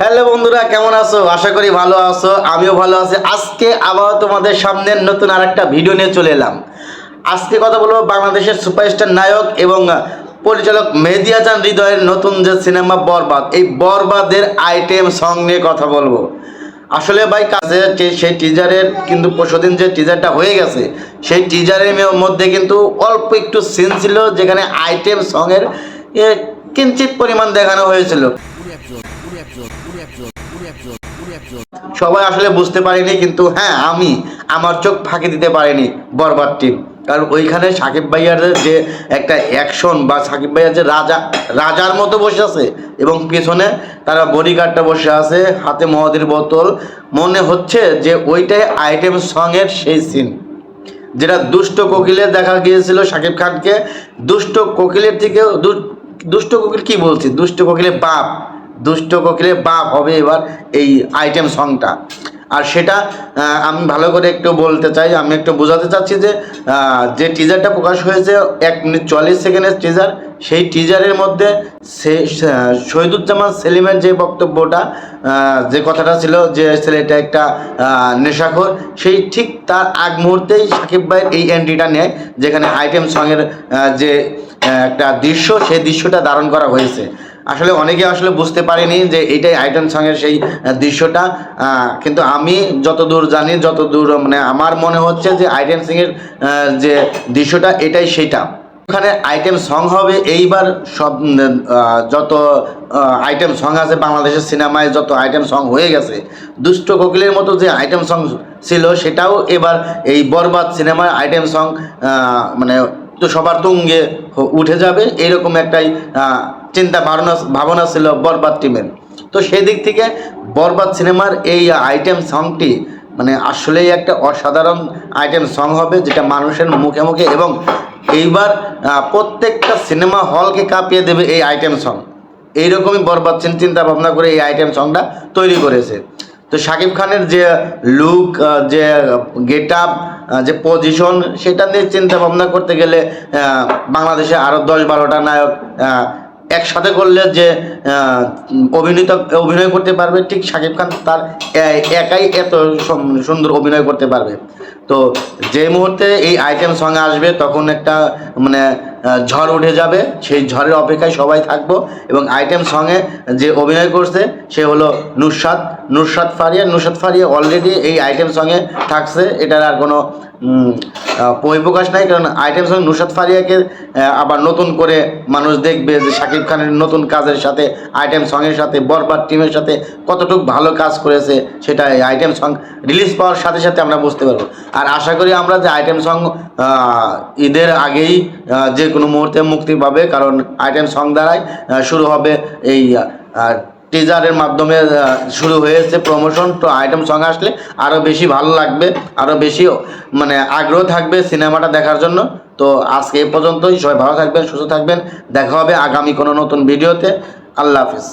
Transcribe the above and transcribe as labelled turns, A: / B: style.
A: Hello বন্ধুরা, কেমন আছো? আশা করি ভালো আছো, আমিও ভালো আছি। আজকে আবার তোমাদের সামনে নতুন আরেকটা ভিডিও নিয়ে চলে এলাম। আজকে কথা বলবো বাংলাদেশের সুপারস্টার নায়ক এবং পরিচালক মেহেদী হাসান হৃদয়ের নতুন যে সিনেমা বরবাদ, এই বরবাদের আইটেম সং নিয়ে কথা বলবো। আসলে ভাই কাছে সেই টিজারের কিন্তু পরশুদিন যে টিজারটা হয়ে গেছে, সেই টিজারের মধ্যে কিন্তু অল্প একটু সিন ছিল যেখানে আইটেম সঙের কিঞ্চিত পরিমাণ দেখানো হয়েছিল। সবাই আসলে বুঝতে পারিনি, কিন্তু হ্যাঁ আমার চোখ ফাঁকি দিতে পারিনি বরবাদ টিম। কারণ ওইখানে সাকিব ভাইয়ার যে একটা অ্যাকশন বা সাকিব ভাইয়ার যে রাজার মতো বসে আছে এবং পেছনে তারা বডিগার্ডটা বসে আছে, হাতে মদের বোতল, মনে হচ্ছে যে ওইটাই আইটেম সঙের সেই সিন যেটা দুষ্ট কোকিলে দেখা গিয়েছিল সাকিব খানকে। দুষ্ট কোকিলের থেকেও দুষ্ট কোকিল কি বলছি, দুষ্ট কোকিলের বাপ হবে এবার এই আইটেম সংটা। আর সেটা আমি ভালো করে একটু বলতে চাই, আমি একটু বোঝাতে চাচ্ছি যে টিজারটা প্রকাশ হয়েছে 1 মিনিট 40 সেকেন্ডের টিজার। সেই টিজারের মধ্যে শহীদুজ্জামান সেলিমের যে বক্তব্যটা, যে কথাটা ছিল যে ছেলেটা একটা নেশাখোর, সেই ঠিক তার আগ মুহূর্তেই সাকিব ভাইয়ের এই এন্ট্রিটা নেয়, যেখানে আইটেম সঙের যে একটা দৃশ্য, সেই দৃশ্যটা ধারণ করা হয়েছে। আসলে অনেকে আসলে বুঝতে পারেনি যে এইটাই আইটেম সঙের সেই দৃশ্যটা, কিন্তু আমি যতদূর জানি, যতদূর মানে আমার মনে হচ্ছে যে আইটেম সঙের যে দৃশ্যটা এটাই সেটা। ওখানে আইটেম সং হবে এইবার সব যত আইটেম সং আছে বাংলাদেশের সিনেমায়, যত আইটেম সং হয়ে গেছে, দুষ্ট কোকিলের মতো যে আইটেম সং ছিল সেটাও এবার এই বরবাদ সিনেমার আইটেম সং মানে তো সবার তুঙ্গে উঠে যাবে, এরকম একটাই চিন্তা ভাবনা ছিল বরবাদ টিমের। তো সেই দিক থেকে বরবাদ সিনেমার এই আইটেম সংটি মানে আসলেই একটা অসাধারণ আইটেম সং হবে, যেটা মানুষের মুখে মুখে এবং এইবার প্রত্যেকটা সিনেমা হলকে কাঁপিয়ে দেবে এই আইটেম সং। এইরকমই বরবাদ চিন্তা ভাবনা করে এই আইটেম সংটা তৈরি করেছে। তো শাকিব খানের যে লুক, যে গেট আপ, যে পজিশন, সেটা নিয়ে চিন্তা ভাবনা করতে গেলে বাংলাদেশে আরও 10-12টা নায়ক একসাথে করলে যে অভিনয় করতে পারবে, ঠিক শাকিব খান তার একাই এত সুন্দর অভিনয় করতে পারবে। তো যে মুহূর্তে এই আইটেম সঙ্গে আসবে তখন একটা মানে ঝড় উঠে যাবে, সেই ঝড়ের অপেক্ষায় সবাই থাকবো। এবং আইটেম সঙ্গে যে অভিনয় করছে সে হলো নুসরাত ফারিয়া অলরেডি এই আইটেম সঙ্গে থাকছে, এটার আর কোনো বহিঃপ্রকাশ নাই। কারণ আইটেম সঙ্গে নুসরাত ফারিয়াকে আবার নতুন করে মানুষ দেখবে যে শাকিব খানের নতুন কাজের সাথে আইটেম সঙ্গের সাথে বরবাদ টিমের সাথে কতটুকু ভালো কাজ করেছে, সেটা এই আইটেম সং রিলিজ পাওয়ার সাথে সাথে আমরা বুঝতে পারবো। আর আশা করি আমরা যে আইটেম সং ঈদের আগেই যে কোনো মুহূর্তে মুক্তি পাবে, কারণ আইটেম সং দ্বারাই শুরু হবে এই টিজারের মাধ্যমে শুরু হয়েছে প্রমোশন। তো আইটেম সং আসলে আরও বেশি ভালো লাগবে, আরও বেশি মানে আগ্রহ থাকবে সিনেমাটা দেখার জন্য। তো আজকে এই পর্যন্তই, সবাই ভালো থাকবেন, সুস্থ থাকবেন, দেখা হবে আগামী কোনো নতুন ভিডিওতে। আল্লাহ হাফিজ।